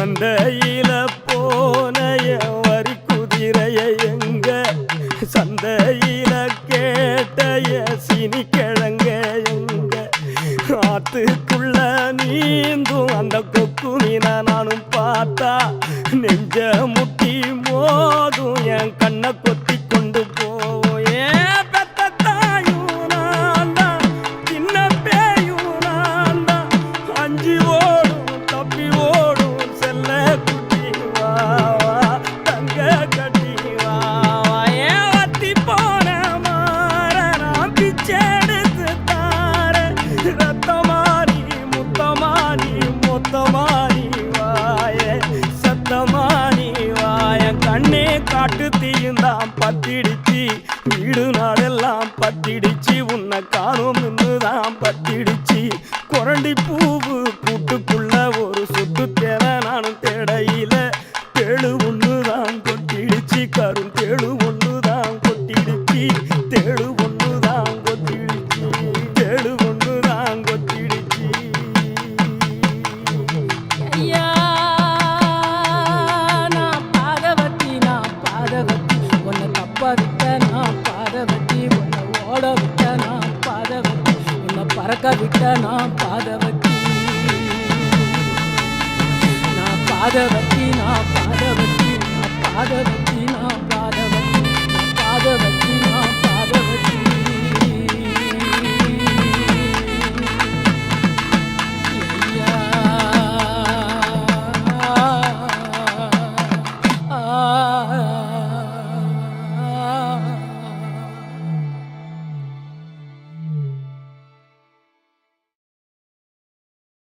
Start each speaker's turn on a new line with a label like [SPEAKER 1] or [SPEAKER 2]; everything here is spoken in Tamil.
[SPEAKER 1] சந்தையில போன வரி குதிரைய எங்க சந்தையில கேட்ட சீனி கிழங்க எங்க ஆத்துக்குள்ள நீந்தும் அந்த கொக்கு மீனா நானும் பார்த்தா நெஞ்ச முட்டி மோதும் என் கண்ணை கொத்தி கொண்டு போவோம் ஏன் பெத்த தாயும் நான் தான் சின்ன பேயும் நான் தான் அஞ்சு ஓடும் தப்பி ஓடும் செல்ல குட்டி வா தங்க கட்டி வா ஏன் வத்தி போன மாற நான் பிச்செடுத்து தார ரத்தமாரி முத்தமாரி மொத்தமாரி வாய சத்தமாரி வாய கண்ணே காட்டு தீயுந்தான் பத்திடுச்சு வீடு நாடெல்லாம் பத்திடுச்சு உன்னை காணும் நின்றுதான் பத்திடுச்சு குரண்டி பூவு கூட்டுக்குள்ள ஒரு சொத்து தேட நானும் தேடையில தேழு ஒண்ணுதான் கொட்டிடுச்சு கரும் தேழு ஒண்ணுதான் கொட்டிடுச்சு தேழு ஒண்ணுதான் கொட்டிடுச்சு தேழு ஒண்ணுதான் கொட்டிடுச்சு
[SPEAKER 2] ஐயா நான் பாதவத்தி உன்னை தப்ப விட்ட நான் பாதவத்தி உன்னை ஓட விட்ட நான் பாதவத்தி உன்னை பறக்க விட்ட நான் பாதவத்தி நான் பாதவத்தி நான் பாதவத்தி நான் பாதவத்தி